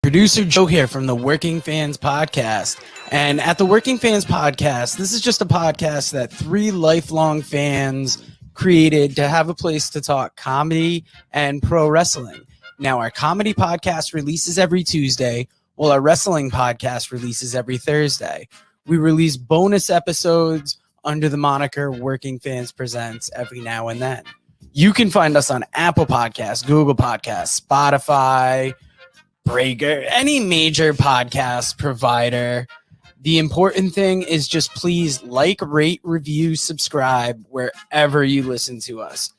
Producer Joe here from the Working Fans Podcast. And at the Working Fans Podcast, this is just a podcast that three lifelong fans created to have a place to talk comedy and pro wrestling. Now, our comedy podcast releases every Tuesday, while our wrestling podcast releases every Thursday. We release bonus episodes under the moniker Working Fans Presents every now and then. You can find us on Apple Podcasts, Google Podcasts, Spotify, Breaker, any major podcast provider. The important thing is just please like, rate, review, subscribe wherever you listen to us.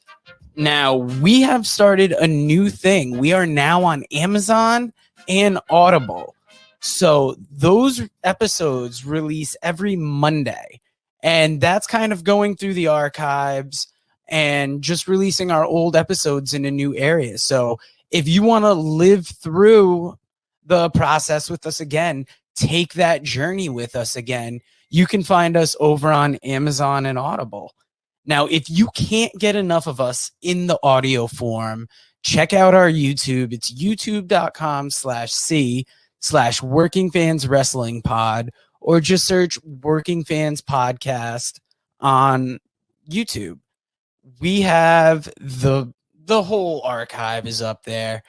Now, we have started a new thing. We are now on Amazon and Audible. So those episodes release every Monday. And that's kind of going through the archives and just releasing our old episodes in a new area. So if you want to live through the process with us again, take that journey with us again, you can find us over on Amazon and Audible. Now, if you can't get enough of us in the audio form, check out our YouTube. It's youtube.com/C/Working Fans Wrestling Pod, or just search Working Fans Podcast on YouTube. We have the whole archive is up there.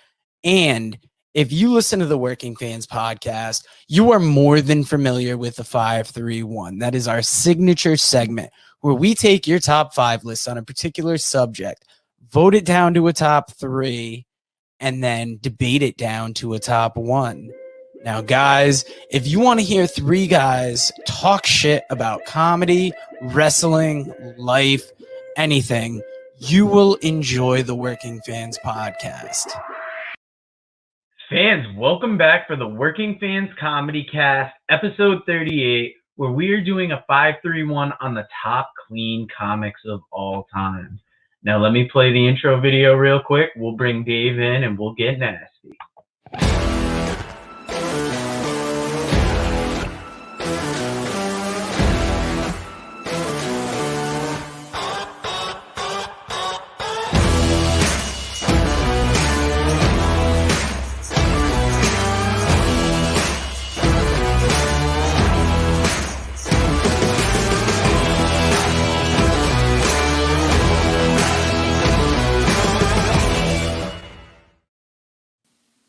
And if you listen to the Working Fans Podcast, you are more than familiar with the 531. That is our signature segment where we take your top 5 lists on a particular subject, vote it down to a top 3, and then debate it down to a top 1. Now, guys, if you want to hear 3 guys talk shit about comedy, wrestling, life, anything, you will enjoy the Working Fans Podcast. Fans, welcome back for the Working Fans Comedycast, episode 38, where we are doing a 531 on the top clean comics of all time. Now, let me play the intro video real quick. We'll bring Dave in and we'll get nasty.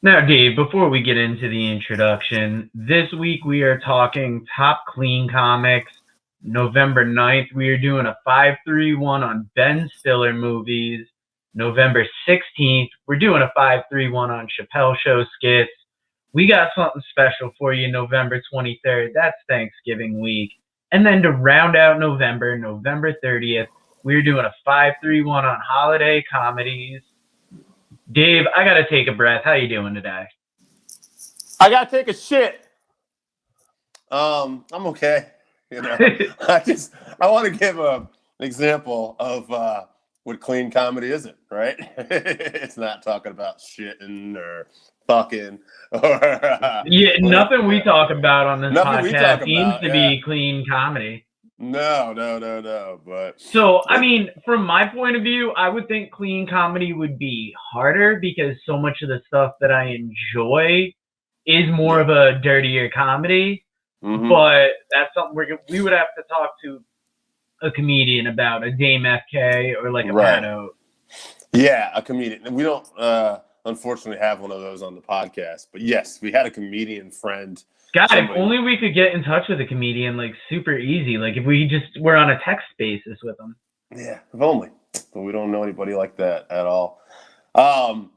Now, Dave, before we get into the introduction, this week we are talking top clean comics. November 9th, we are doing a 531 on Ben Stiller movies. November 16th, we're doing a 531 on Chappelle Show skits. We got something special for you November 23rd. That's Thanksgiving week. And then to round out November, November 30th, we're doing a 531 on holiday comedies. Dave, I got to take a breath. How you doing today? I got to take a shit. I'm okay. You know, I want to give an example of what clean comedy isn't, right? It's not talking about shitting or fucking or nothing we talk about on this podcast seems to be clean comedy. No. But so, I mean, from my point of view, I would think clean comedy would be harder because so much of the stuff that I enjoy is more of a dirtier comedy. Mm-hmm. But that's something we would have to talk to a comedian about, a Dame FK or like a Pat Oat. Yeah, a comedian. We don't unfortunately have one of those on the podcast. But yes, we had a comedian friend. God, if only we could get in touch with a comedian, like, super easy. Like, if we just were on a text basis with them. Yeah, if only. But we don't know anybody like that at all. No,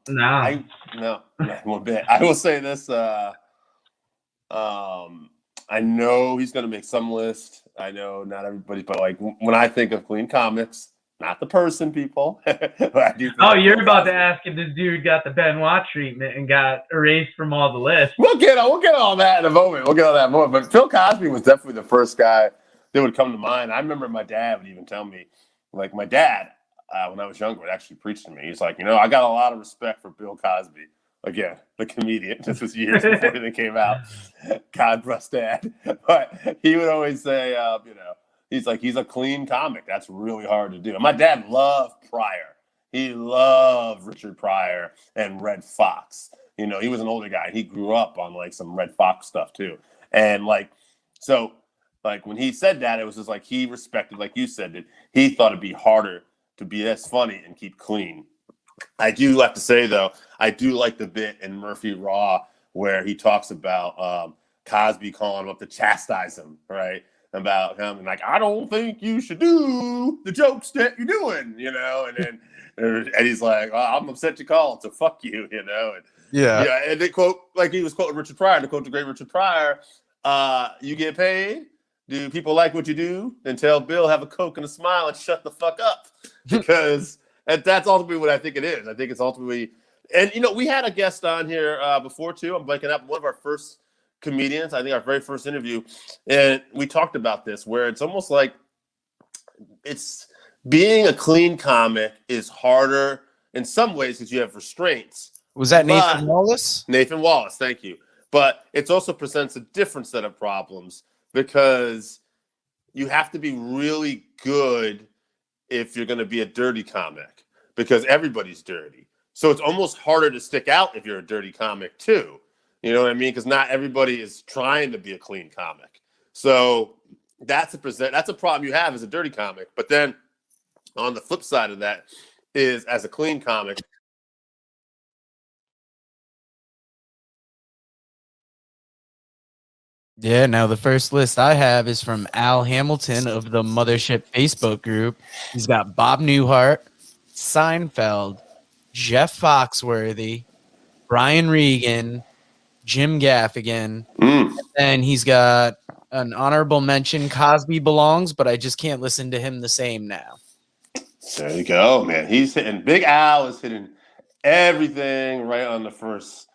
one bit. I will say this. I know he's going to make some list. I know not everybody, but, like, when I think of clean comics, not the person, people. You're about to ask if this dude got the Benoit treatment and got erased from all the lists. We'll get all that in a moment. But Phil Cosby was definitely the first guy that would come to mind. I remember my dad would even tell me, like, my dad, when I was younger, would actually preach to me. He's like, I got a lot of respect for Bill Cosby. Again, the comedian. This was years before they came out. God bless Dad. But he would always say, he's like, he's a clean comic. That's really hard to do. And my dad loved Pryor. He loved Richard Pryor and Red Fox. You know, he was an older guy. And he grew up on like some Red Fox stuff too. And like, so like when he said that, it was just like he respected, like you said, that he thought it'd be harder to be as funny and keep clean. I do have to say though, I do like the bit in Murphy Raw where he talks about Cosby calling him up to chastise him, right? About him and like, I don't think you should do the jokes that you're doing, you know, and he's like, I'm upset you called, so fuck you, you know. And yeah, and they quote, like he was quoting Richard Pryor, to quote the great Richard Pryor, you get paid? Do people like what you do? Then tell Bill, have a Coke and a smile and shut the fuck up. Because that's ultimately what I think it is. I think it's ultimately, and you know, we had a guest on here before too. I'm blanking out, one of our first comedians, I think our very first interview, and we talked about this, where it's almost like it's being a clean comic is harder in some ways because you have restraints. Was that Nathan Wallace? Nathan Wallace, thank you. But it also presents a different set of problems because you have to be really good if you're going to be a dirty comic, because everybody's dirty. So it's almost harder to stick out if you're a dirty comic too. You know what I mean? Because not everybody is trying to be a clean comic. So that's a problem you have as a dirty comic. But then on the flip side of that is, as a clean comic, Yeah, now the first list I have is from Al Hamilton of the Mothership Facebook group. He's got Bob Newhart, Seinfeld, Jeff Foxworthy, Brian Regan, Jim Gaffigan, and he's got an honorable mention, Cosby belongs, but I just can't listen to him the same now. There you go, man. He's hitting, Big Al is hitting everything right on the first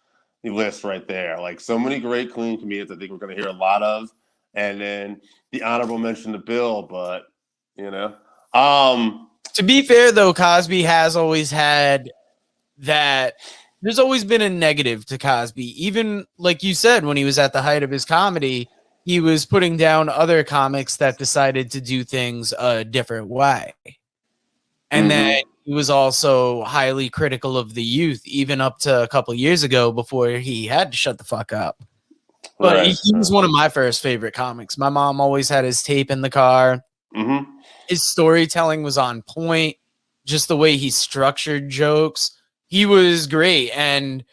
list right there. Like, so many great clean comedians I think we're going to hear a lot of. And then the honorable mention to Bill, but, you know. To be fair, though, Cosby has always had that. There's always been a negative to Cosby. Even, like you said, when he was at the height of his comedy, he was putting down other comics that decided to do things a different way. And then he was also highly critical of the youth, even up to a couple years ago before he had to shut the fuck up. But he was one of my first favorite comics. My mom always had his tape in the car. His storytelling was on point. Just the way he structured jokes. He was great. And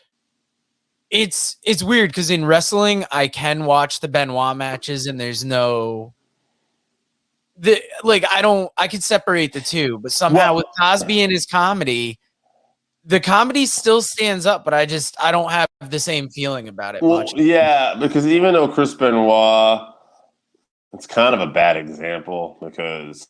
it's weird because in wrestling, I can watch the Benoit matches and there's no... I could separate the two, but somehow with Cosby and his comedy, the comedy still stands up, but I don't have the same feeling about it much. Yeah, because even though Chris Benoit, it's kind of a bad example because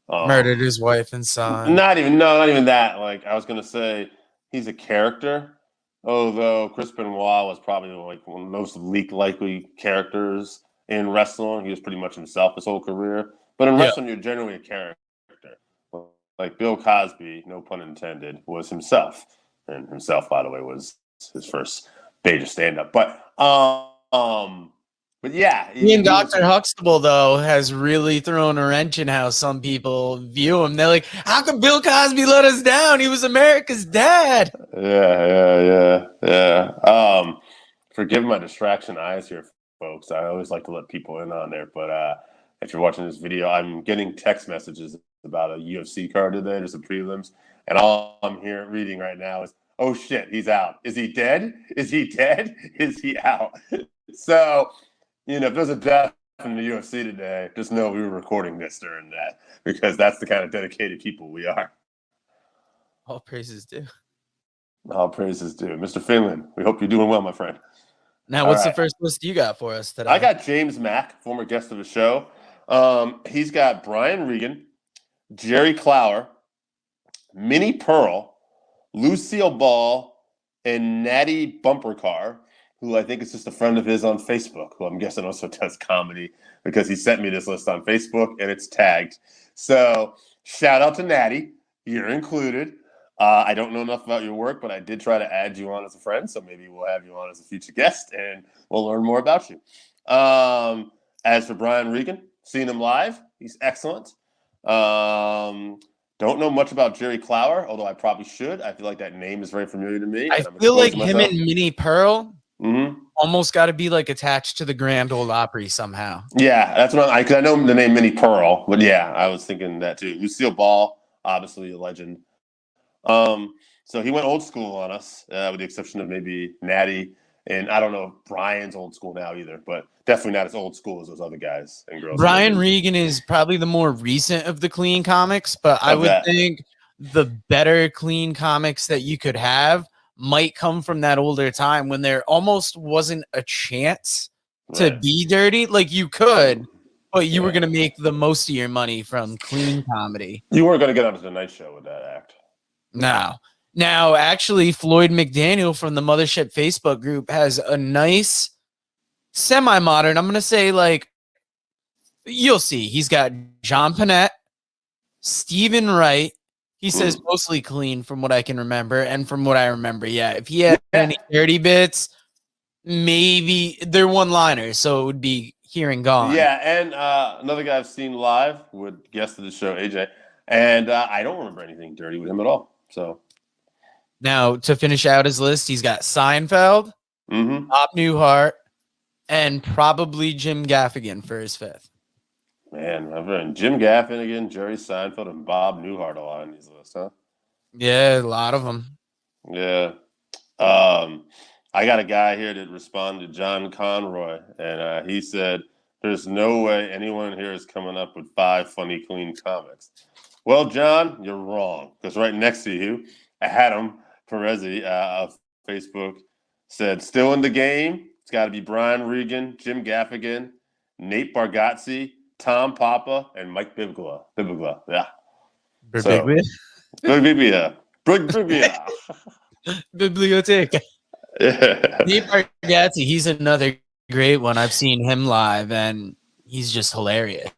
murdered his wife and son. Not even that. Like, I was gonna say, he's a character, although Chris Benoit was probably like one of the most likely characters in wrestling. He was pretty much himself his whole career. But in wrestling, you're generally a character. Like Bill Cosby, no pun intended, was himself. And himself, by the way, was his first major stand-up. But yeah. Dr. Huxtable, though, has really thrown a wrench in how some people view him. They're like, how could Bill Cosby let us down? He was America's dad. Yeah. Forgive my distraction eyes here, folks. I always like to let people in on there, but if you're watching this video, I'm getting text messages about a UFC card today. There's some prelims, and all I'm here reading right now is, oh shit, he's out. Is he dead? Is he dead? Is he out? So, you know, if there's a death in the UFC today, just know we were recording this during that, because that's the kind of dedicated people we are. All praises due. All praises due. Mr. Finland, we hope you're doing well, my friend. Now, what's the first list you got for us today? I got James Mack, former guest of the show. He's got Brian Regan, Jerry Clower, Minnie Pearl, Lucille Ball, and Natty Bumpercar, who I think is just a friend of his on Facebook, who I'm guessing also does comedy, because he sent me this list on Facebook and it's tagged. So shout out to Natty. You're included. I don't know enough about your work, but I did try to add you on as a friend, so maybe we'll have you on as a future guest, and we'll learn more about you. As for Brian Regan, seeing him live, he's excellent. Don't know much about Jerry Clower, although I probably should. I feel like that name is very familiar to me. I And I'm feel like exposing him myself. and Minnie Pearl Mm-hmm. almost got to be like attached to the Grand Ole Opry somehow. Yeah, that's what because I know the name Minnie Pearl, but yeah, I was thinking that too. Lucille Ball, obviously a legend. So he went old school on us, with the exception of maybe Natty, and I don't know if Brian's old school now either, but definitely not as old school as those other guys and girls. Brian Regan is probably the more recent of the clean comics, but I would think the better clean comics that you could have might come from that older time when there almost wasn't a chance to be dirty. Like you could, but you were going to make the most of your money from clean comedy. You weren't going to get onto the Night Show with that act. No. Now, actually, Floyd McDaniel from the Mothership Facebook group has a nice semi-modern, I'm going to say, like, you'll see. He's got John Panette, Stephen Wright. He says mostly clean from what I can remember. And from what I remember, yeah, if he had any dirty bits, maybe they're one-liners, so it would be here and gone. Yeah, and another guy I've seen live would guest of the show, AJ, and I don't remember anything dirty with him at all. So now to finish out his list, he's got Seinfeld, Bob Newhart, and probably Jim Gaffigan for his fifth. Man, I've heard Jim Gaffigan, Jerry Seinfeld, and Bob Newhart a lot on these lists, huh? Yeah, a lot of them. Yeah. I got a guy here that responded, John Conroy, and he said, "There's no way anyone here is coming up with 5 funny, clean comics." Well, John, you're wrong, because right next to you, Adam Perezzi of Facebook said, "Still in the game. It's got to be Brian Regan, Jim Gaffigan, Nate Bargatze, Tom Papa, and Mike Birbiglia." Yeah. Birbiglia? Birbiglia. Biblioteca. Nate Bargatze, he's another great one. I've seen him live, and he's just hilarious.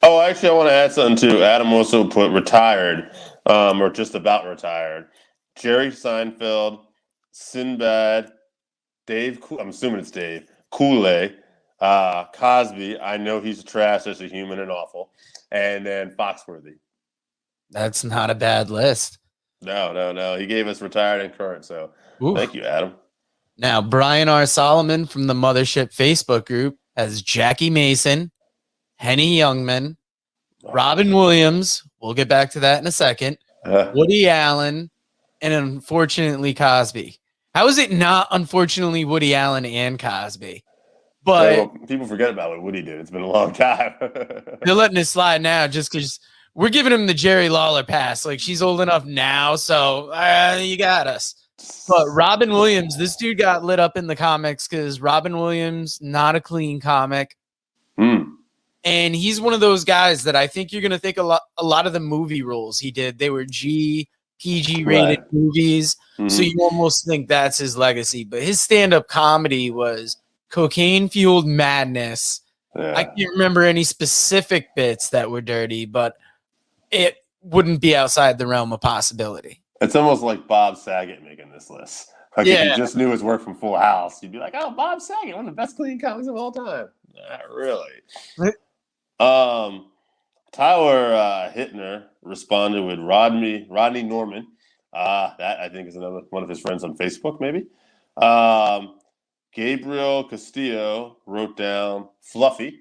Oh, actually, I want to add something too. Adam also put retired, or just about retired. Jerry Seinfeld, Sinbad, Dave. I'm assuming it's Dave Kool-Aid, Cosby. I know he's trash as a human and awful, and then Foxworthy. That's not a bad list. No. He gave us retired and current, so thank you, Adam. Now, Brian R. Solomon from the Mothership Facebook group has Jackie Mason, Henny Youngman, Robin Williams. We'll get back to that in a second. Woody Allen, and unfortunately Cosby. How is it not unfortunately Woody Allen and Cosby? But people forget about what Woody did. It's been a long time. They're letting it slide now just because we're giving him the Jerry Lawler pass. Like, she's old enough now, so you got us. But Robin Williams, this dude got lit up in the comics because Robin Williams, not a clean comic. And he's one of those guys that I think you're going to think a lot of the movie roles he did, they were PG rated movies. So you almost think that's his legacy. But his stand-up comedy was cocaine-fueled madness. I can't remember any specific bits that were dirty, but it wouldn't be outside the realm of possibility. It's almost like Bob Saget making this list. Like if you just knew his work from Full House, you'd be like, "Oh, Bob Saget, one of the best clean comics of all time." Not really. Tyler Hittner responded with Rodney Norman. That I think is another one of his friends on Facebook, maybe. Gabriel Castillo wrote down Fluffy,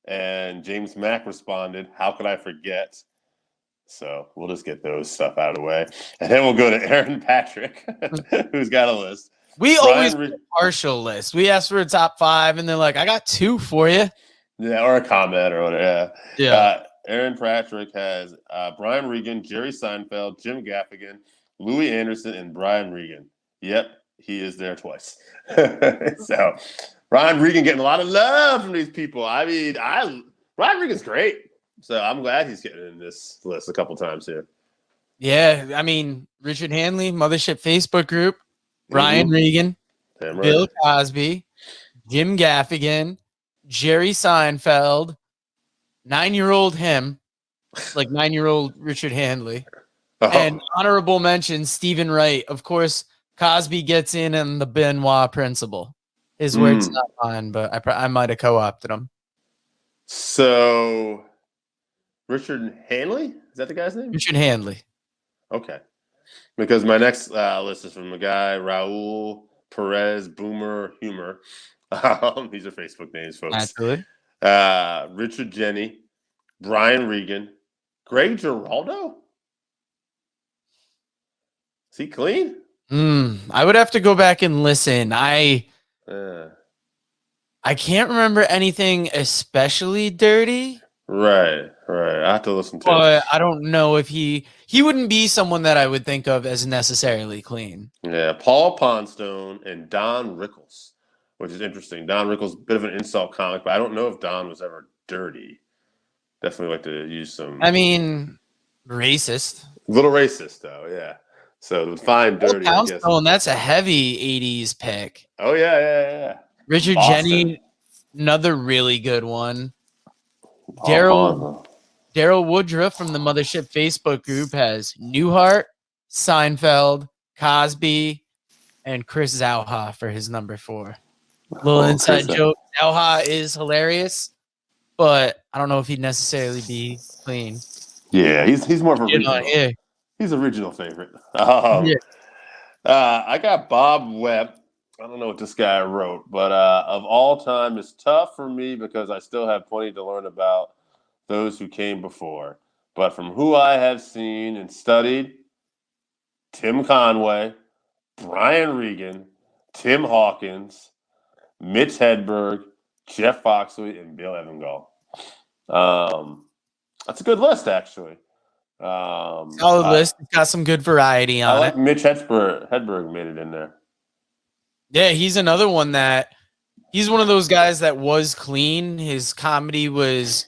and James Mack responded, "How could I forget?" So we'll just get those stuff out of the way. And then we'll go to Aaron Patrick, who's got a list. We always do a partial list. We ask for a top 5, and they're like, "I got 2 for you." Yeah, or a comment or whatever. Yeah. Aaron Patrick has Brian Regan, Jerry Seinfeld, Jim Gaffigan, Louis Anderson, and Brian Regan. Yep, he is there twice. So Brian Regan getting a lot of love from these people. I mean, Brian Regan's great. So I'm glad he's getting in this list a couple times here. Yeah, I mean, Richard Hanley, Mothership Facebook group, Brian Regan, Bill Cosby, Jim Gaffigan, Jerry Seinfeld, 9-year-old him, like 9-year-old Richard Hanley, and honorable mention, Stephen Wright. Of course, Cosby gets in on the Benoit principle. His words, not mine, but I might have co-opted him. So, Richard Hanley? Is that the guy's name? Richard Handley. Okay. Because my next list is from a guy, Raul Perez Boomer Humor. These are Facebook names, folks. Naturally. Richard Jenny, Brian Regan, Greg Giraldo? Is he clean? I would have to go back and listen. I can't remember anything especially dirty. Right. I have to listen to it. But I don't know if he wouldn't be someone that I would think of as necessarily clean. Yeah, Paul Poundstone and Don Rickles, which is interesting. Don Rickles, a bit of an insult comic, but I don't know if Don was ever dirty. Definitely like to use some. I mean, racist. A little racist, though, yeah. So define dirty, I guess. Poundstone, that's a heavy 80s pick. Oh, yeah. Richard Boston. Jenny, another really good one. Daryl Woodruff from the Mothership Facebook group has Newhart, Seinfeld, Cosby, and Chris Zauha for his number 4. Little inside joke. Zauha is hilarious, but I don't know if he'd necessarily be clean. Yeah, he's more of a regional. Yeah. He's a regional favorite. I got Bob Webb. I don't know what this guy wrote, but of all time, it's tough for me because I still have plenty to learn about those who came before. But from who I have seen and studied, Tim Conway, Brian Regan, Tim Hawkins, Mitch Hedberg, Jeff Foxley, and Bill Evangel. That's a good list, actually. Solid list. It's got some good variety on it. Mitch Hedberg made it in there. Yeah, he's another one he's one of those guys that was clean. His comedy was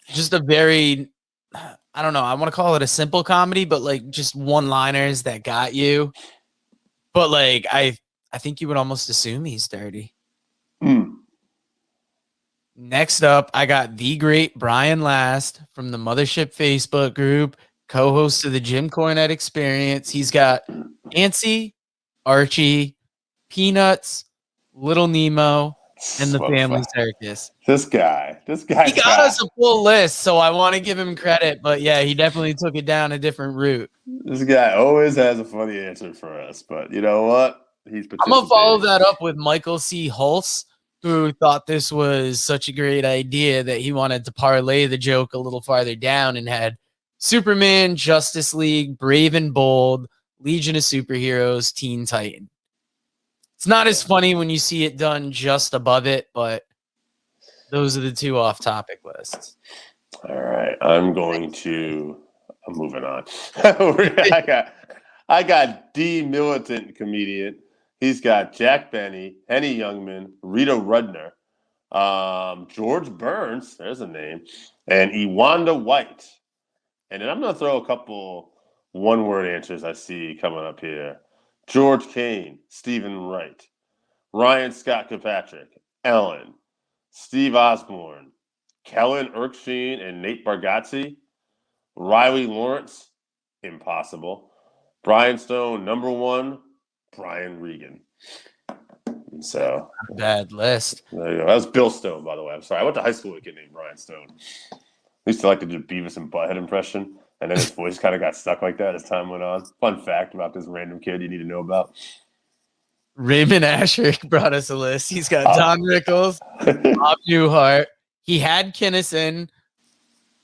just a very, I don't know, I want to call it a simple comedy, but like just one-liners that got you. But like, I think you would almost assume he's dirty. Next up, I got the great Brian Last from the Mothership Facebook group, co-host of the Jim Cornette Experience. He's got Nancy, Archie, Peanuts, Little Nemo, and the Family Circus. This guy. He got us a full list, so I want to give him credit. But yeah, he definitely took it down a different route. This guy always has a funny answer for us, but you know what? I'm gonna follow that up with Michael C. Hulse, who thought this was such a great idea that he wanted to parlay the joke a little farther down and had Superman, Justice League, Brave and Bold, Legion of Superheroes, Teen Titan. It's not as funny when you see it done just above it, but those are the 2 off-topic lists. All right, I'm moving on. I got D Militant comedian. He's got Jack Benny, Henny Youngman, Rita Rudner, George Burns, there's a name, and Iwanda White. And then I'm going to throw a couple one-word answers I see coming up here. George Kane, Stephen Wright, Ryan Scott Kirkpatrick, Ellen, Steve Osborne, Kellen Erskine and Nate Bargatze, Riley Lawrence, impossible, Brian Stone, number 1, Brian Regan. So bad list. There you go. That was Bill Stone, by the way. I'm sorry. I went to high school with a kid named Brian Stone. I used to like to do Beavis and Butthead impression. And then his voice kind of got stuck like that as time went on. Fun fact about this random kid you need to know about. Raymond Asher brought us a list. He's got Don Rickles, Bob Newhart. He had Kinnison,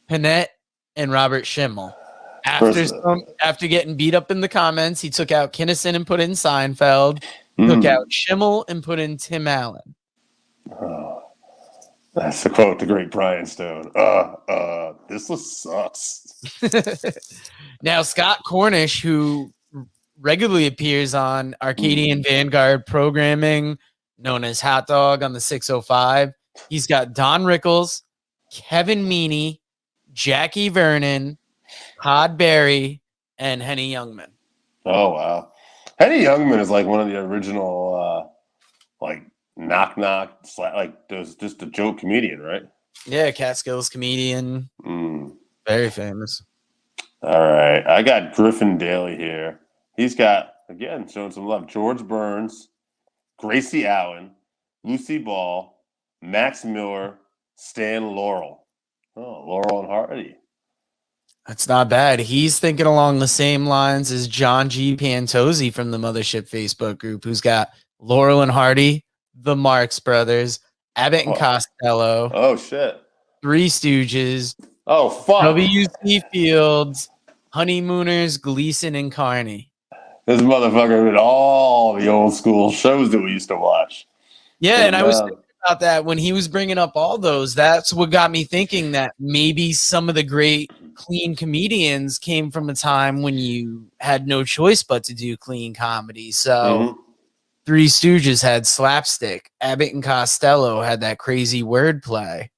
Panette, and Robert Schimmel. After getting beat up in the comments, he took out Kinnison and put in Seinfeld. Took out Schimmel and put in Tim Allen. That's the quote, the great Brian Stone. This list sucks. Now, Scott Cornish, who regularly appears on Arcadian Vanguard programming, known as Hot Dog on the 605, he's got Don Rickles, Kevin Meaney, Jackie Vernon, Todd Barry, and Henny Youngman. Oh, wow. Henny Youngman is like one of the original, knock, like those, just a joke comedian, right? Yeah, Catskills comedian. Very famous. All right. I got Griffin Daly here. He's got, again, showing some love, George Burns, Gracie Allen, Lucille Ball, Max Miller, Stan Laurel. Oh, Laurel and Hardy. That's not bad. He's thinking along the same lines as John G. Pantozzi from the Mothership Facebook group, who's got Laurel and Hardy, the Marx Brothers, Abbott and Costello, Oh, shit. Three Stooges, Oh, fuck. W.C. Fields, Honeymooners, Gleason, and Carney. This motherfucker did all the old school shows that we used to watch. Yeah, and I was thinking about that when he was bringing up all those. That's what got me thinking that maybe some of the great clean comedians came from a time when you had no choice but to do clean comedy. So Three Stooges had slapstick. Abbott and Costello had that crazy wordplay.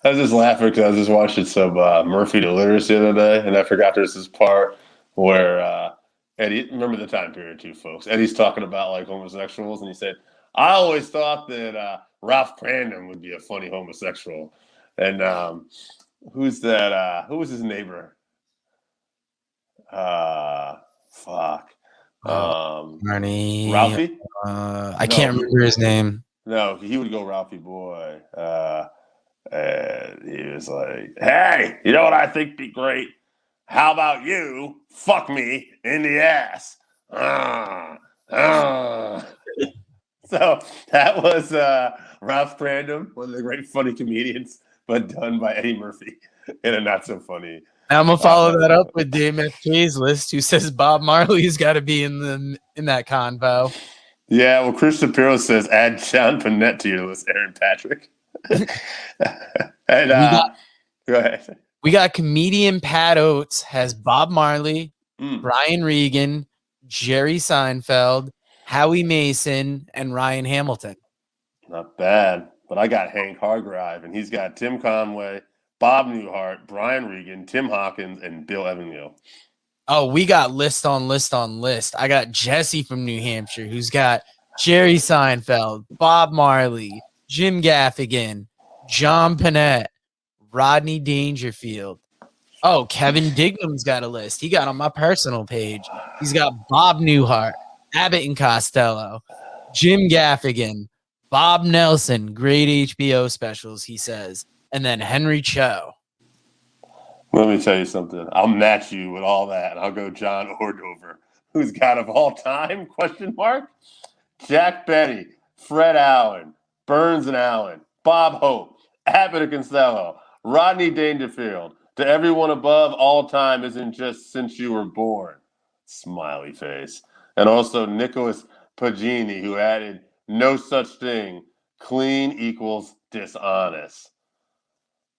I was just laughing because I was just watching some Murphy to Literacy the other day, and I forgot there's this part where Eddie, remember the time period too, folks. Eddie's talking about like homosexuals, and he said, I always thought that Ralph Crandon would be a funny homosexual. And who's that? Who was his neighbor? Fuck. Marnie. Ralphie? I can't remember his name. No, he would go Ralphie boy. And he was like, hey, you know what I think be great? How about you fuck me in the ass? So that was Ralph Crandon, one of the great funny comedians, but done by Eddie Murphy in a not so funny. I'm gonna follow that up with Dave FK's list, who says Bob Marley's got to be in that convo. Yeah, well, Chris Shapiro says add Sean Panette to your list, Aaron Patrick. And go ahead. We got comedian Pat Oates has Bob Marley, Brian Regan, Jerry Seinfeld, Howie Mason, and Ryan Hamilton. Not bad, but I got Hank Hargreave, and he's got Tim Conway, Bob Newhart, Brian Regan, Tim Hawkins, and Bill Evans. Oh, we got list on list on list. I got Jesse from New Hampshire, who's got Jerry Seinfeld, Bob Marley, Jim Gaffigan, John Panette, Rodney Dangerfield. Oh, Kevin Digham's got a list. He got on my personal page. He's got Bob Newhart, Abbott and Costello, Jim Gaffigan, Bob Nelson, great HBO specials, he says, and then Henry Cho. Let me tell you something. I'll match you with all that, and I'll go John Ordover, who's got of all time, ? Jack Benny, Fred Allen, Burns and Allen, Bob Hope, Abbott and Costello, Rodney Dangerfield, to everyone above, all time isn't just since you were born. Smiley face. And also Nicholas Pagini, who added, no such thing. Clean equals dishonest.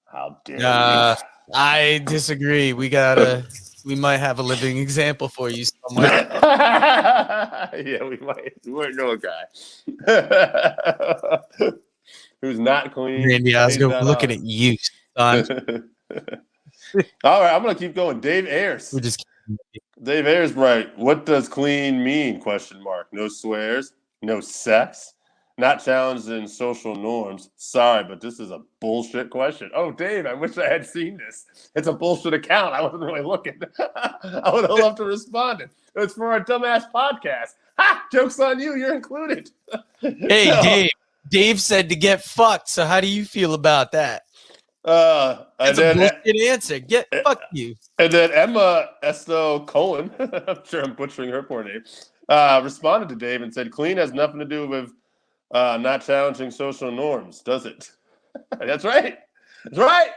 How dare you? I disagree. We might have a living example for you somewhere. Yeah, we might. We might know a guy who's not clean. Randy Osgood, we're looking at you, son. All right, I'm gonna keep going. Dave Ayers. We're just Dave Ayers, right? What does clean mean? ? No swears, no sex, not challenged in social norms. Sorry, but this is a bullshit question. Oh, Dave, I wish I had seen this. It's a bullshit account. I wasn't really looking. I would have loved to respond. It's for our dumbass podcast. Ha! Joke's on you. You're included. Hey, so, Dave. Dave said to get fucked. So how do you feel about that? That's a bullshit answer. Fuck you. And then Emma Esto Cohen, I'm sure I'm butchering her poor name, responded to Dave and said, clean has nothing to do with not challenging social norms, does it? That's right. That's right.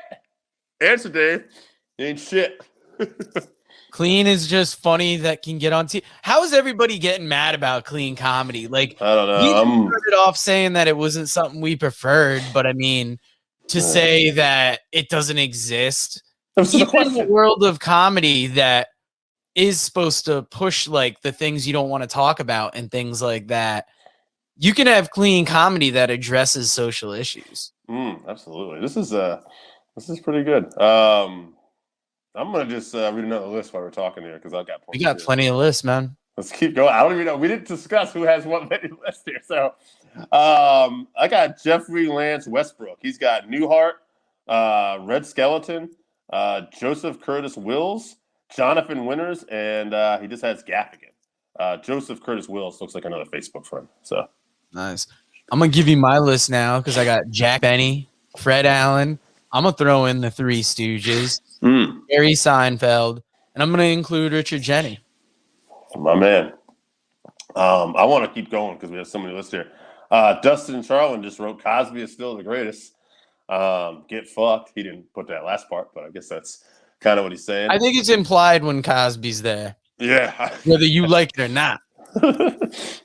Answer, Dave. You ain't shit. Clean is just funny that can get on TV. How is everybody getting mad about clean comedy? Like, I don't know. We started off saying that it wasn't something we preferred, but I mean, to say that it doesn't exist, even in the world of comedy that is supposed to push like the things you don't want to talk about and things like that, you can have clean comedy that addresses social issues. Absolutely. This is pretty good. I'm gonna just read another list while we're talking here because I've got we got plenty of lists, man. Let's keep going. I don't even know. We didn't discuss who has what many lists here. So I got Jeffrey Lance Westbrook. He's got Newhart, Red Skeleton, Joseph Curtis Wills, Jonathan Winters, and he just has Gaffigan. Joseph Curtis Wills looks like another Facebook friend. So nice. I'm gonna give you my list now because I got Jack Benny, Fred Allen. I'm gonna throw in the Three Stooges, Mm, Jerry Seinfeld, and I'm gonna include Richard Jeni. my man. I want to keep going because we have so many lists here. Dustin Charlin just wrote Cosby is still the greatest. Get fucked. He didn't put that last part, but I guess that's kind of what he's saying. I think it's implied when Cosby's there, Yeah. whether you like it or not.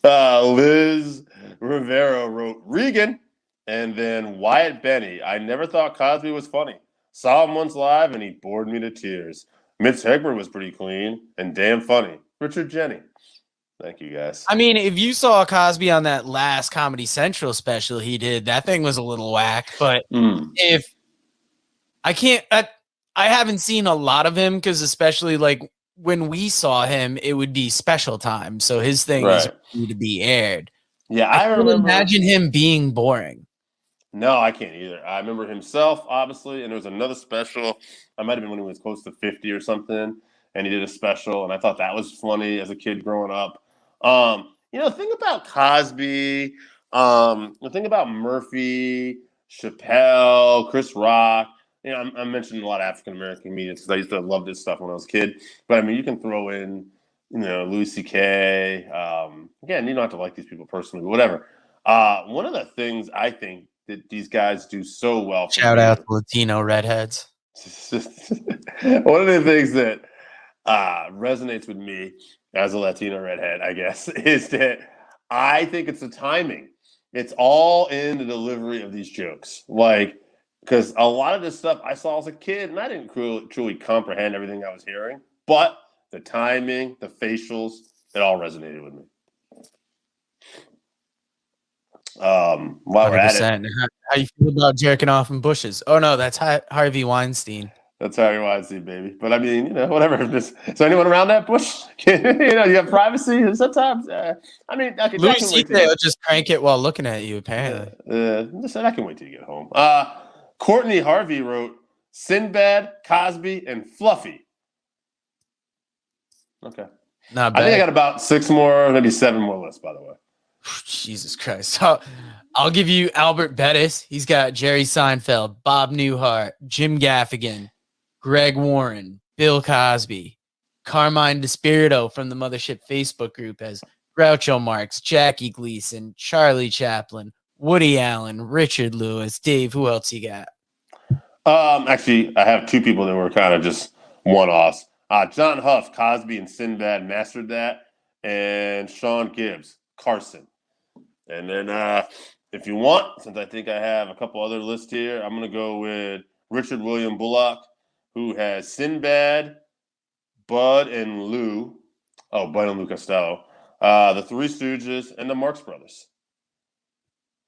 Liz Rivera wrote Regan, and then Wyatt Benny. I never thought Cosby was funny. Saw him once live, and he bored me to tears. Mitch Hedberg was pretty clean and damn funny. Richard Jeni. Thank you, guys. I mean, if you saw Cosby on that last Comedy Central special he did, that thing was a little whack. But if I can't, I haven't seen a lot of him because especially like when we saw him, it would be special time. So his thing is to be aired. Yeah, I remember. can't imagine him being boring. No, I can't either. I remember himself, obviously, and there was another special. I might have been when he was close to 50 or something, and he did a special, and I thought that was funny as a kid growing up. The thing about Cosby, the thing about Murphy, Chappelle, Chris Rock, I'm mentioning a lot of African American comedians because I used to love this stuff when I was a kid. But I mean, you can throw in, Louis C.K. Again, you don't have to like these people personally, but whatever. One of the things I think that these guys do so well. Shout out to Latino redheads. One of the things that resonates with me as a Latino redhead, I guess, is that I think it's the timing. It's all in the delivery of these jokes. Like, because a lot of this stuff I saw as a kid, and I didn't truly comprehend everything I was hearing, but the timing, the facials, it all resonated with me. While 100%. We're at it, how you feel about jerking off in bushes? Oh no, that's Harvey Weinstein. That's Harvey Weinstein, baby. But I mean, whatever. Is anyone around that bush? You have privacy. Sometimes, I mean, Louis C.K. will just crank it while looking at you. Apparently, I can wait till you get home. Courtney Harvey wrote Sinbad, Cosby, and Fluffy. Okay, not bad. I think I got about 6 more, maybe 7 more lists. By the way. Jesus Christ. I'll give you Albert Bettis. He's got Jerry Seinfeld, Bob Newhart, Jim Gaffigan, Greg Warren, Bill Cosby, Carmine DeSpirito from the Mothership Facebook group as Groucho Marx, Jackie Gleason, Charlie Chaplin, Woody Allen, Richard Lewis, Dave. Who else you got? Actually, I have 2 people that were kind of just one-offs. John Huff, Cosby, and Sinbad mastered that, and Sean Gibbs, Carson. And then if you want, since I think I have a couple other lists here, I'm going to go with Richard William Bullock, who has Sinbad, Bud and Lou Costello, the Three Stooges, and the Marx Brothers.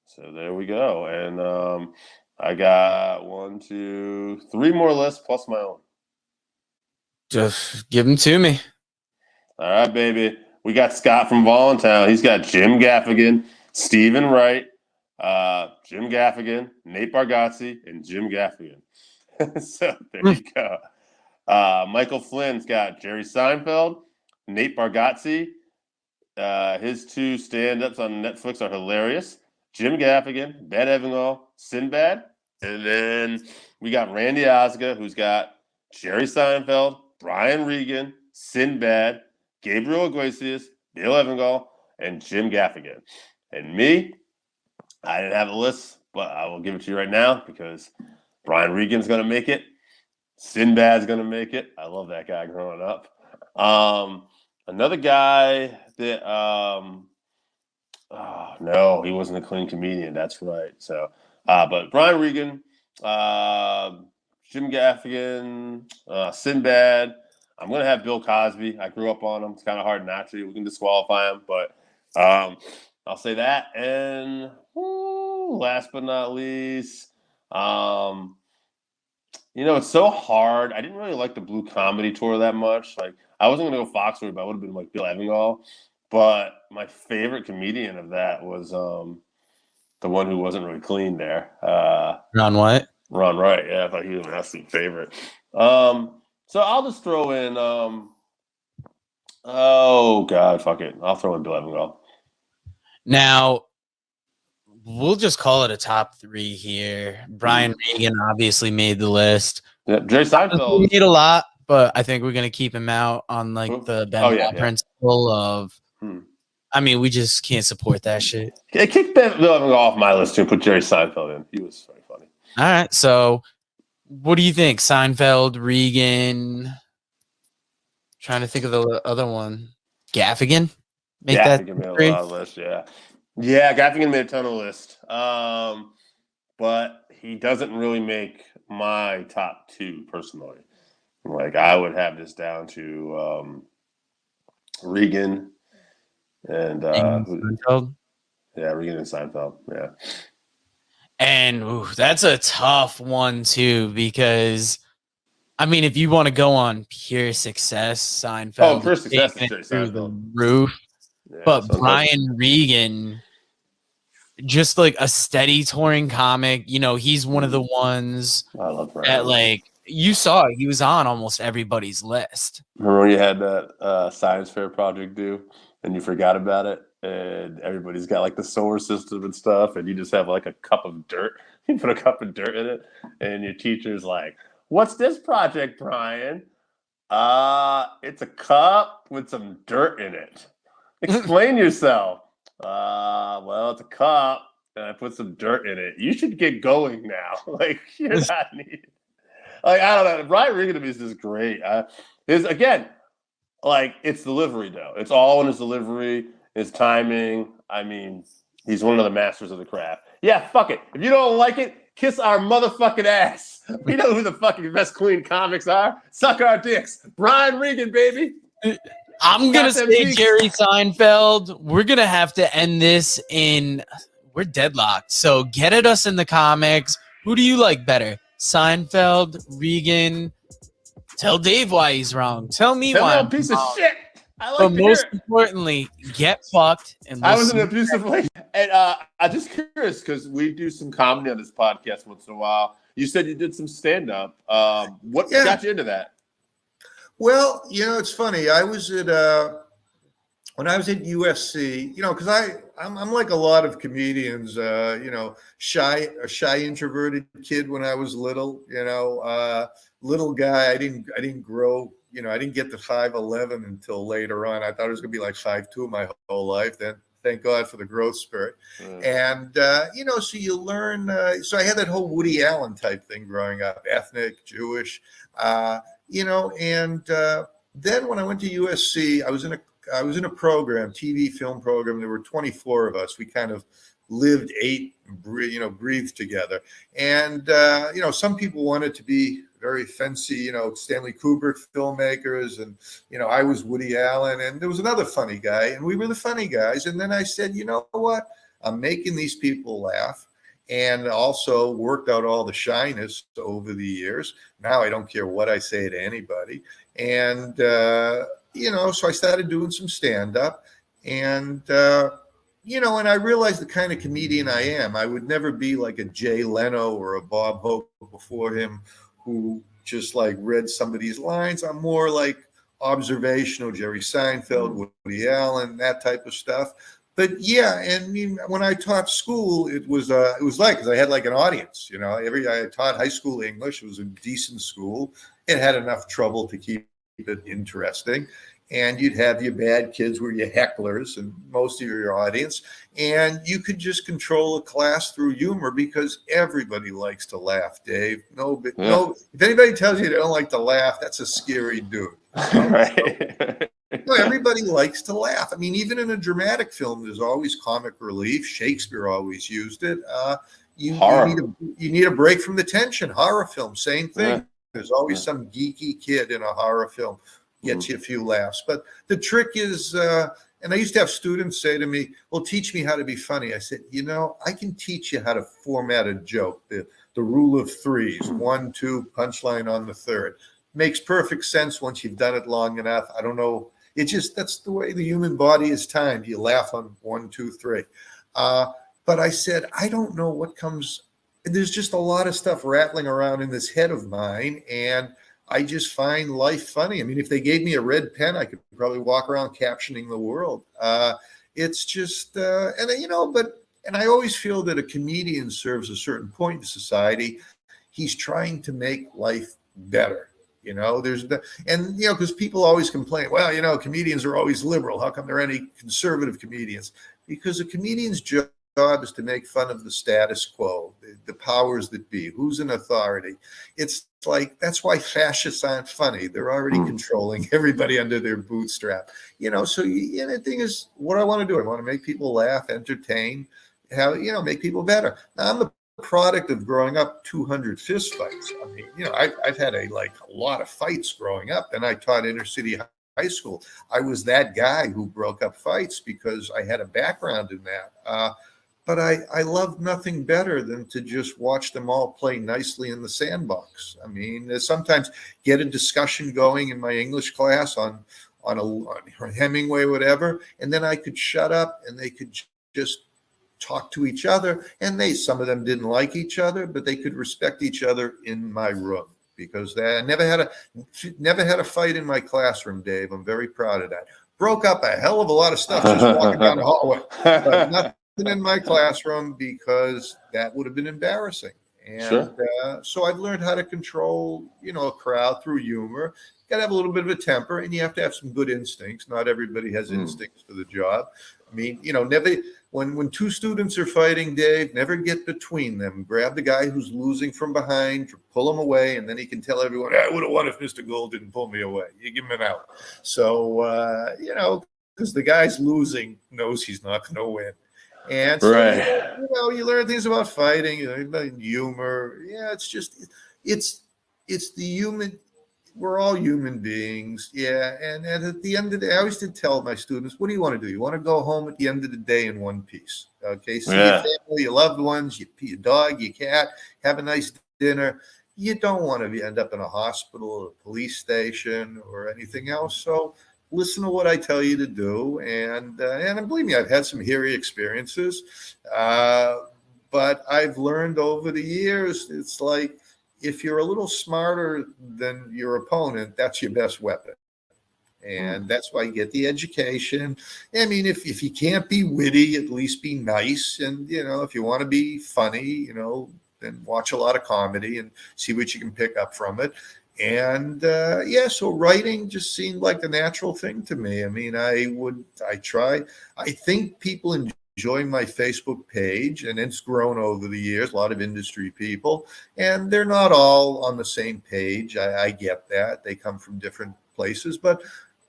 So there we go. And I got 1, 2, 3 more lists plus my own. Just give them to me. All right, baby. We got Scott from Voluntown. He's got Jim Gaffigan, Stephen Wright, Jim Gaffigan, Nate Bargatze, and Jim Gaffigan. So there you go. Michael Flynn's got Jerry Seinfeld, Nate Bargatze. His 2 stand-ups on Netflix are hilarious. Jim Gaffigan, Ben Evingall, Sinbad. And then we got Randy Osga, who's got Jerry Seinfeld, Brian Regan, Sinbad, Gabriel Iglesias, Bill Evingall, and Jim Gaffigan. And me, I didn't have a list, but I will give it to you right now because Brian Regan's going to make it. Sinbad's going to make it. I love that guy growing up. Another guy that, no, he wasn't a clean comedian. That's right. So, but Brian Regan, Jim Gaffigan, Sinbad. I'm going to have Bill Cosby. I grew up on him. It's kind of hard not to. We can disqualify him, but I'll say that. And last but not least, it's so hard. I didn't really like the Blue Comedy Tour that much. Like, I wasn't going to go Foxworthy, but I would have been like Bill Evingall. But my favorite comedian of that was the one who wasn't really clean there. Ron White? Ron Wright. Yeah, I thought he was an absolute favorite. So I'll just throw in fuck it. I'll throw in Bill Evingall. Now, we'll just call it a top 3 here. Brian Regan obviously made the list. Yeah, Jerry Seinfeld. He made a lot, but I think we're gonna keep him out on like the Ben Ball principle of. I mean, we just can't support that shit. Yeah, kick Ben off my list too. Put Jerry Seinfeld in. He was very funny. All right, so what do you think? Seinfeld, Regan. Trying to think of the other one. Gaffigan. Gaffigan made a lot of lists. Yeah, Gaffigan made a ton of lists. But he doesn't really make my top 2 personally. Like I would have this down to Regan and Seinfeld. Yeah, Regan and Seinfeld. Yeah, and that's a tough one too because, I mean, if you want to go on pure success, Seinfeld. Oh, pure success is through the roof. Yeah, but Brian Regan, just like a steady touring comic, you know, he's one of the ones that, like, you saw he was on almost everybody's list. Remember when you had that science fair project due and you forgot about it, and everybody's got like the solar system and stuff, and you just have like a cup of dirt. You put a cup of dirt in it, and your teacher's like, "What's this project, Brian?" It's a cup with some dirt in it. Explain yourself. Well, it's a cup, and I put some dirt in it. You should get going now. Like, you're not needed. Like, I don't know. Brian Regan is just great. Again, like, it's delivery, though. It's all in his delivery, his timing. I mean, he's one of the masters of the craft. Yeah, fuck it. If you don't like it, kiss our motherfucking ass. We know who the fucking best clean comics are. Suck our dicks. Brian Regan, baby. I'm going to say Jerry Seinfeld. We're going to have to end this in – we're deadlocked. So get at us in the comics. Who do you like better? Seinfeld, Regan? Tell Dave why he's wrong. Tell me why I'm a piece of shit. I like but most importantly, get fucked. And I was in an abusive relationship. And I'm just curious because we do some comedy on this podcast once in a while. You said you did some stand-up. What got you into that? Well, you know, it's funny. I was at when I was at USC, you know, because I'm like a lot of comedians, you know, a shy introverted kid when I was little, you know, little guy. I didn't grow, you know, I didn't get to 5'11" until later on. I thought it was gonna be like 5'2" my whole life. Then thank God for the growth spurt. And you know, so you learn. So I had that whole Woody Allen type thing growing up, ethnic, Jewish. You know, and then when I went to USC, I was in a program, TV film program. There were 24 of us. We kind of lived, ate, breathed together. And you know, some people wanted to be very fancy, you know, Stanley Kubrick filmmakers, and you know, I was Woody Allen, and there was another funny guy, and we were the funny guys. And then I said, you know what? I'm making these people laugh. And also worked out all the shyness over the years. Now I don't care what I say to anybody. And, you know, so I started doing some stand-up. And, you know, and I realized the kind of comedian I am. I would never be like a Jay Leno or a Bob Hope before him who just like read somebody's lines. I'm more like observational, Jerry Seinfeld, Woody Allen, that type of stuff. But yeah, and when I taught school, it was like, because I had like an audience, you know. I taught high school English. It was a decent school. It had enough trouble to keep it interesting. And you'd have your bad kids were your hecklers and most of your audience. And you could just control a class through humor because everybody likes to laugh, Dave. No, if anybody tells you they don't like to laugh, that's a scary dude. Right. No, everybody likes to laugh. I mean, even in a dramatic film, there's always comic relief. Shakespeare always used it. You need a break from the tension. Horror film, same thing. Yeah. There's always some geeky kid in a horror film. Gets you a few laughs. But the trick is, and I used to have students say to me, well, teach me how to be funny. I said, you know, I can teach you how to format a joke. The rule of threes, 1, 2, punchline on the third. Makes perfect sense once you've done it long enough. I don't know. It's just, that's the way the human body is timed. You laugh on 1, 2, 3. But I said, I don't know what comes. There's just a lot of stuff rattling around in this head of mine. And I just find life funny. I mean, if they gave me a red pen, I could probably walk around captioning the world. It's just, and you know, but And I always feel that a comedian serves a certain point in society. He's trying to make life better. Because people always complain, well, comedians are always liberal. How come there are any conservative comedians? Because a comedian's job is to make fun of the status quo, the powers that be, who's in authority. It's like, that's why fascists aren't funny. They're already controlling everybody under their bootstrap. So the thing is, what I want to do, I want to make people laugh, entertain, make people better. Now, I'm the product of growing up 200 fist fights. I mean, I've had a lot of fights growing up, and I taught inner city high school. I was that guy who broke up fights because I had a background in that. But I love nothing better than to just watch them all play nicely in the sandbox. I mean, sometimes get a discussion going in my English class on Hemingway, whatever, and then I could shut up and they could just talk to each other. And some of them didn't like each other, but they could respect each other in my room, because I never had a fight in my classroom, Dave. I'm very proud of that. Broke up a hell of a lot of stuff just walking down the hallway, but nothing in my classroom, because that would have been embarrassing. And so I've learned how to control, a crowd through humor. Got to have a little bit of a temper, and you have to have some good instincts. Not everybody has instincts for the job. I mean, never, when two students are fighting, Dave, never get between them. Grab the guy who's losing from behind, pull him away, and then he can tell everyone, I would have won if Mr. Gold didn't pull me away. You give him an out. So, because the guy's losing knows he's not going to win. And so, you learn things about fighting, about humor. Yeah, it's the human. We're all human beings. Yeah. And at the end of the day, I always did tell my students, what do you want to do? You want to go home at the end of the day in one piece. Okay. See your family, your loved ones, your dog, your cat, have a nice dinner. You don't want to end up in a hospital or a police station or anything else. So listen to what I tell you to do. And believe me, I've had some hairy experiences. But I've learned over the years, it's like, if you're a little smarter than your opponent, that's your best weapon. And that's why you get the education. I mean, if you can't be witty, at least be nice. And, if you want to be funny, then watch a lot of comedy and see what you can pick up from it. And so writing just seemed like the natural thing to me. I mean, I think people enjoy my Facebook page, and it's grown over the years, a lot of industry people, and they're not all on the same page. I get that. They come from different places, but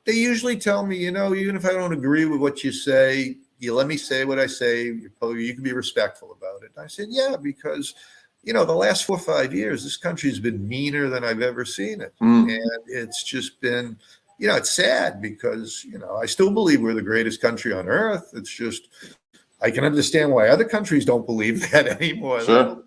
they usually tell me, even if I don't agree with what you say, you let me say what I say. You can be respectful about it. And I said, yeah, because, the last 4 or 5 years, this country's been meaner than I've ever seen it. And it's just been, it's sad because, I still believe we're the greatest country on earth. It's just, I can understand why other countries don't believe that anymore. Sure.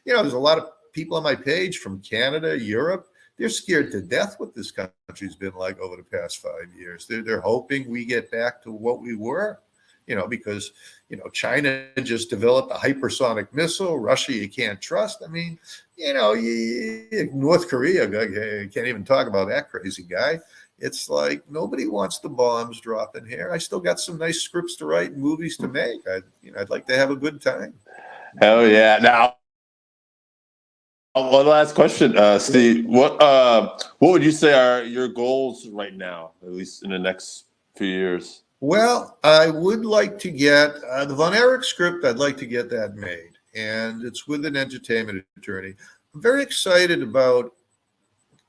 There's a lot of people on my page from Canada, Europe. They're scared to death what this country's been like over the past 5 years. They're hoping we get back to what we were, because, China just developed a hypersonic missile. Russia, you can't trust. I mean, North Korea, I can't even talk about that crazy guy. It's like nobody wants the bombs dropping here. I still got some nice scripts to write and movies to make. I'd like to have a good time. Hell yeah! Now, one last question, Steve. What would you say are your goals right now, at least in the next few years? Well, I would like to get the Von Erich script. I'd like to get that made, and it's with an entertainment attorney. I'm very excited about.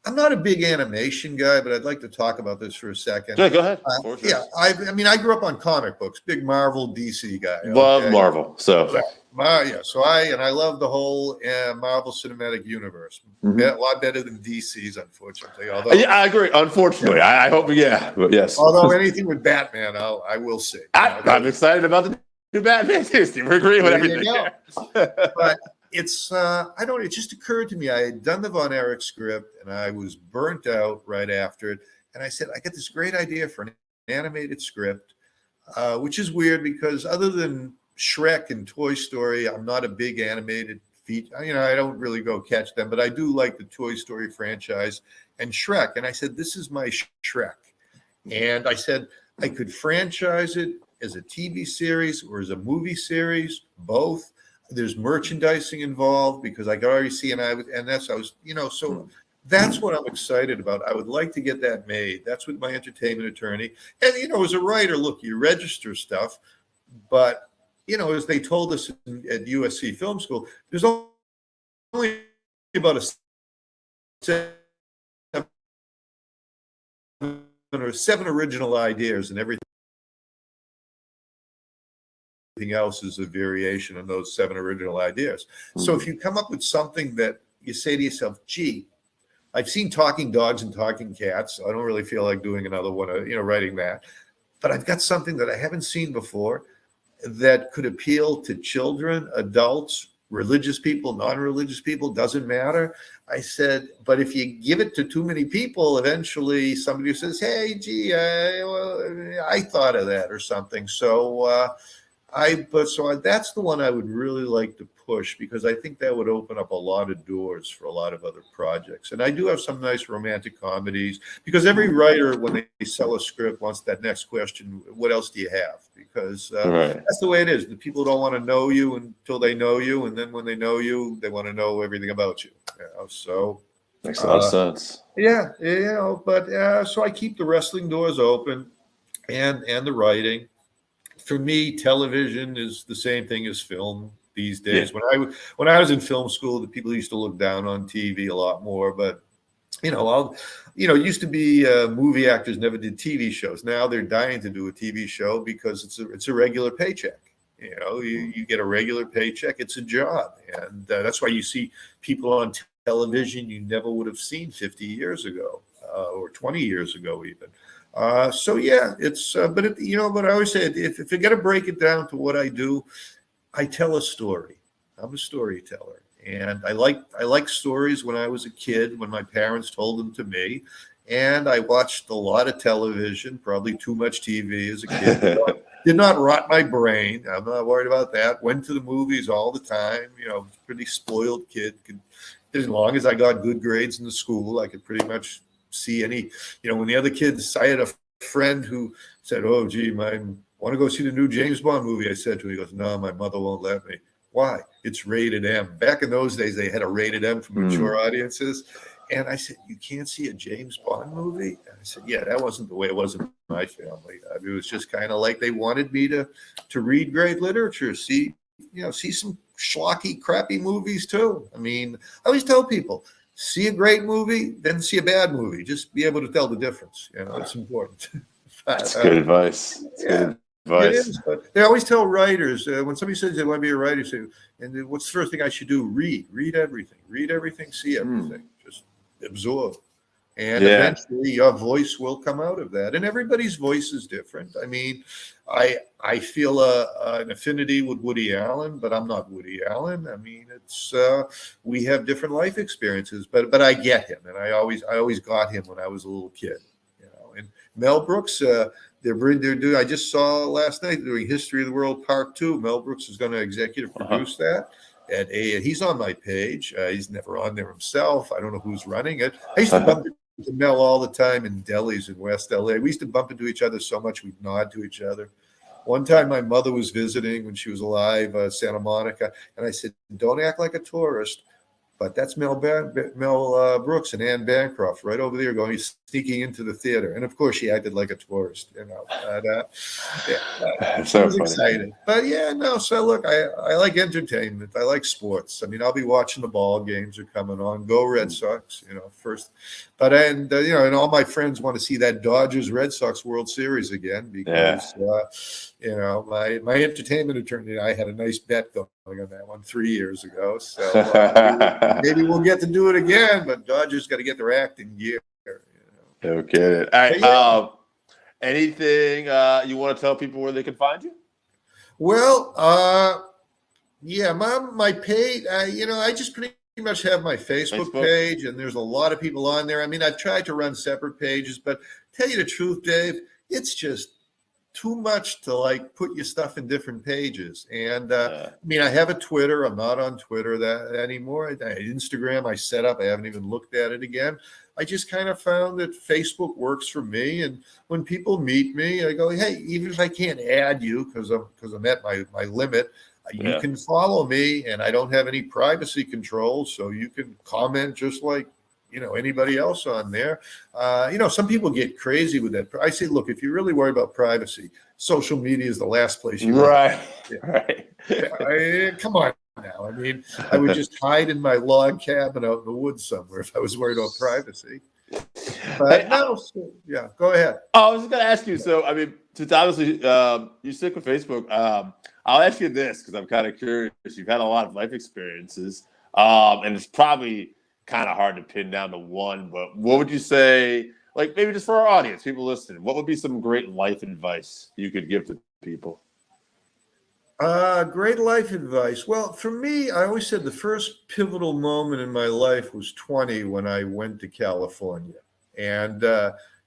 I'm not a big animation guy, but I'd like to talk about this for a second. Yeah, go ahead. I grew up on comic books, big Marvel, DC guy. Love Marvel. I love the whole Marvel Cinematic Universe. A lot better than DC's, unfortunately. Although, I agree. Unfortunately, I hope, but yes. Although anything with Batman, I will see. I'm excited about the new Batman too, Steve. We're agreeing with everything. But it's it just occurred to me. I had done the Von Erich script and I was burnt out right after it. And I said, I got this great idea for an animated script, which is weird because other than Shrek and Toy Story, I'm not a big animated feature. I don't really go catch them, but I do like the Toy Story franchise and Shrek. And I said, this is my Shrek. And I said, I could franchise it as a TV series or as a movie series, both. There's merchandising involved because I could already see, so that's what I'm excited about. I would like to get that made. That's with my entertainment attorney. And, as a writer, look, you register stuff, but, as they told us at USC Film School, there's only about a 7 original ideas, and everything else is a variation on those 7 original ideas. So if you come up with something that you say to yourself, gee, I've seen talking dogs and talking cats. So I don't really feel like doing another one, writing that. But I've got something that I haven't seen before that could appeal to children, adults, religious people, non-religious people, doesn't matter. I said, but if you give it to too many people, eventually somebody says, hey, gee, I thought of that or something. So that's the one I would really like to push, because I think that would open up a lot of doors for a lot of other projects. And I do have some nice romantic comedies, because every writer, when they sell a script, wants that next question, what else do you have? Because that's the way it is. The people don't want to know you until they know you. And then when they know you, they want to know everything about you. So makes a lot of sense. Yeah, so I keep the wrestling doors open and the writing. For me, television is the same thing as film these days. Yeah. When I was in film school, the people used to look down on TV a lot more. But it used to be movie actors never did TV shows. Now they're dying to do a TV show because it's a regular paycheck. You get a regular paycheck. It's a job, and that's why you see people on television you never would have seen 50 years ago or 20 years ago even. But I always say, if you got to break it down to what I do, I tell a story. I'm a storyteller, and I like stories. When I was a kid, when my parents told them to me, and I watched a lot of television, probably too much TV as a kid. Did not rot my brain. I'm not worried about that. Went to the movies all the time. Pretty spoiled kid. As long as I got good grades in the school, I could pretty much see any, when the other kids, I had a friend who said, oh, gee, I want to go see the new James Bond movie. I said to him, he goes, no, my mother won't let me. Why? It's rated M. Back in those days, they had a rated M for mature audiences. And I said, you can't see a James Bond movie? And I said, yeah, that wasn't the way it was in my family. It was just kind of like they wanted me to read great literature, see some schlocky, crappy movies too. I always tell people, see a great movie, then see a bad movie. Just be able to tell the difference. It's important. That's good advice. Good advice. It is. But they always tell writers, when somebody says they want to be a writer, say, and what's the first thing I should do? Read everything. Read everything, see everything. Just absorb. And eventually your voice will come out of that. And everybody's voice is different. I feel an affinity with Woody Allen, but I'm not Woody Allen. It's we have different life experiences, but I get him, and I always got him when I was a little kid. And Mel Brooks, they're doing. I just saw last night doing History of the World Part 2. Mel Brooks is going to executive produce that. And he's on my page. He's never on there himself. I don't know who's running it. I used to bump into Mel all the time in delis in West LA. We used to bump into each other so much we'd nod to each other. One time my mother was visiting when she was alive, Santa Monica, and I said, don't act like a tourist. But that's Mel Brooks and Anne Bancroft right over there sneaking into the theater. And of course, she acted like a tourist, So was excited. But so look, I like entertainment. I like sports. I'll be watching the ball games are coming on. Go Red Sox, first. But and all my friends want to see that Dodgers Red Sox World Series again because my entertainment attorney and I had a nice bet going on that one 3 years ago. So maybe we'll get to do it again, but Dodgers got to get their act in gear. No kidding. All right, anything you want to tell people where they can find you? Well, my page, I just pretty much have my Facebook page, and there's a lot of people on there. I've tried to run separate pages, but tell you the truth, Dave, it's just too much to like put your stuff in different pages. And I mean, I have a Twitter. I'm not on Twitter that anymore. Instagram, I set up. I haven't even looked at it again. I just kind of found that Facebook works for me. And when people meet me, I go, hey, even if I can't add you because I'm at my limit, you can follow me, and I don't have any privacy controls, so you can comment just like anybody else on there. Some people get crazy with that. I say, look, if you're really worried about privacy, social media is the last place you right. Come on now. I mean, I would just hide in my log cabin out in the woods somewhere if I was worried about privacy. But go ahead. I was just going to ask you. So, I mean, since obviously you stick with Facebook, I'll ask you this because I'm kind of curious. You've had a lot of life experiences, and it's probably kind of hard to pin down to one. But what would you say, like maybe just for our audience, people listening, what would be some great life advice you could give to people? Great life advice. Well, for me, I always said the first pivotal moment in my life was 20 when I went to California. And,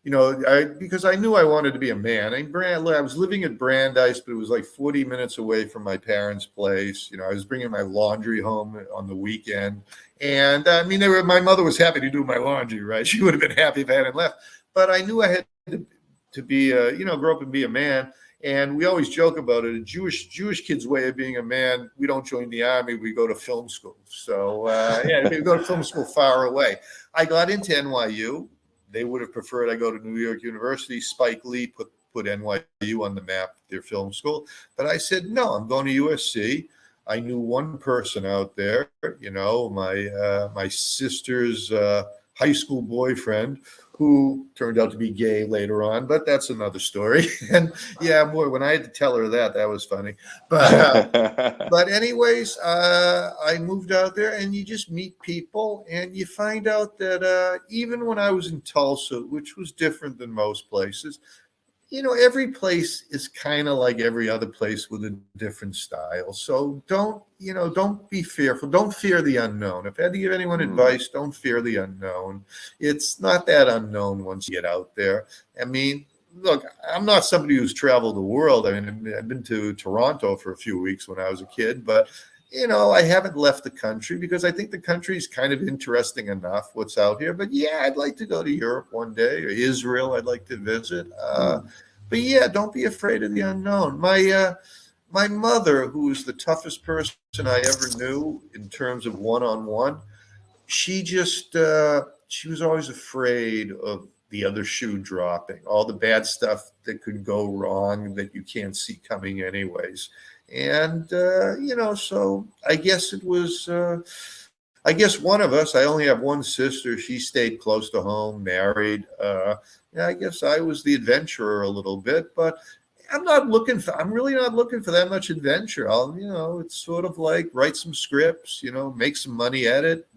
because I knew I wanted to be a man. I was living at Brandeis, but it was like 40 minutes away from my parents' place. I was bringing my laundry home on the weekend. And, I mean, my mother was happy to do my laundry, right? She would have been happy if I hadn't left. But I knew I had to be, grow up and be a man. And we always joke about it. A Jewish kid's way of being a man, we don't join the army, we go to film school. So, we go to film school far away. I got into NYU. They would have preferred I go to New York University. Spike Lee put NYU on the map, their film school. But I said, no, I'm going to USC. I knew one person out there, my sister's high school boyfriend, who turned out to be gay later on, but that's another story. And boy, when I had to tell her that was funny. But anyways, I moved out there, and you just meet people, and you find out that even when I was in Tulsa, which was different than most places, every place is kind of like every other place with a different style. So don't be fearful. Don't fear the unknown. If I had to give anyone advice, don't fear the unknown. It's not that unknown once you get out there. I mean, look, I'm not somebody who's traveled the world. I mean, I've been to Toronto for a few weeks when I was a kid, but I haven't left the country because I think the country is kind of interesting enough what's out here. But I'd like to go to Europe one day, or Israel. I'd like to visit. But don't be afraid of the unknown. My mother, who was the toughest person I ever knew in terms of one-on-one, she was always afraid of the other shoe dropping, all the bad stuff that could go wrong that you can't see coming anyways. And, so I guess it was, one of us, I only have one sister. She stayed close to home, married. I guess I was the adventurer a little bit, but I'm really not looking for that much adventure. It's sort of like write some scripts, make some money at it,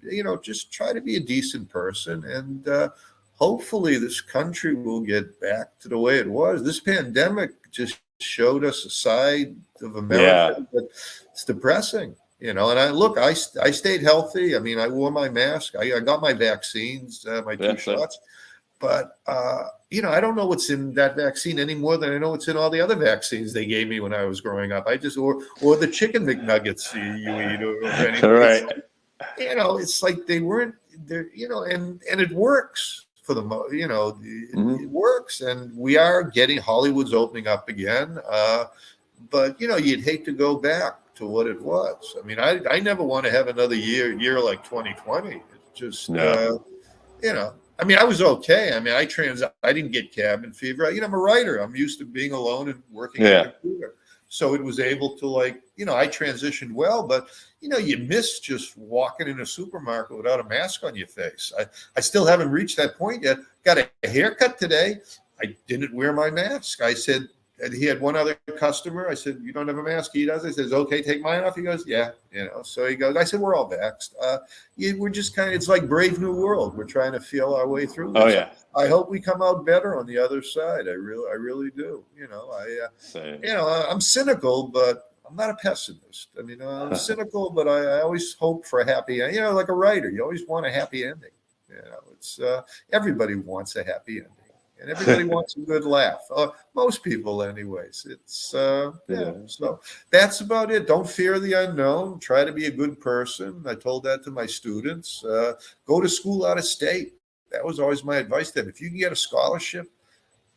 just try to be a decent person. And hopefully this country will get back to the way it was. This pandemic just showed us a side of America that's depressing, and I stayed healthy. I mean, I wore my mask. I got my vaccines, my 2 shots, but I don't know what's in that vaccine any more than I know what's in all the other vaccines they gave me when I was growing up. I just or the chicken McNuggets you eat or anything. Right. It's like they weren't there, and it works. For the it works, and we are getting Hollywood's opening up again. But you'd hate to go back to what it was. I mean, I never want to have another year like 2020. It's just I mean, I was okay. I mean, I didn't get cabin fever. I'm a writer. I'm used to being alone and working on a computer. So it was able to I transitioned well, but you miss just walking in a supermarket without a mask on your face. I still haven't reached that point yet. Got a haircut today. I didn't wear my mask. I said, he had one other customer. I said, you don't have a mask? He does. I said, okay, take mine off. He goes, yeah. So he goes, I said, we're all vaxxed. We're just it's like Brave New World. We're trying to feel our way through this. Oh, yeah. I hope we come out better on the other side. I really do. I'm cynical, but I'm not a pessimist. I mean, I'm cynical, but I always hope for a happy ending. Like a writer, you always want a happy ending. It's everybody wants a happy ending. and everybody wants a good laugh. Most people, anyways. It's Yeah. So that's about it. Don't fear the unknown. Try to be a good person. I told that to my students. Go to school out of state. That was always my advice to them. If you can get a scholarship,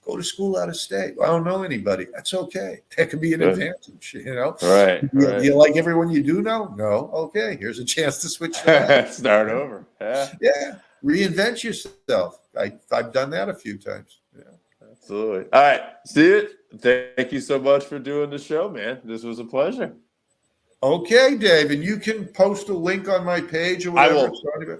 go to school out of state. I don't know anybody. That's okay. That could be an advantage, you know. Right. Do you like everyone you do know? No. Okay. Here's a chance to switch that. Start over. Yeah. Yeah. Reinvent yourself. I've done that a few times. Yeah. Absolutely. All right. Steve, thank you so much for doing the show, man. This was a pleasure. Okay, Dave. And you can post a link on my page or I whatever. will.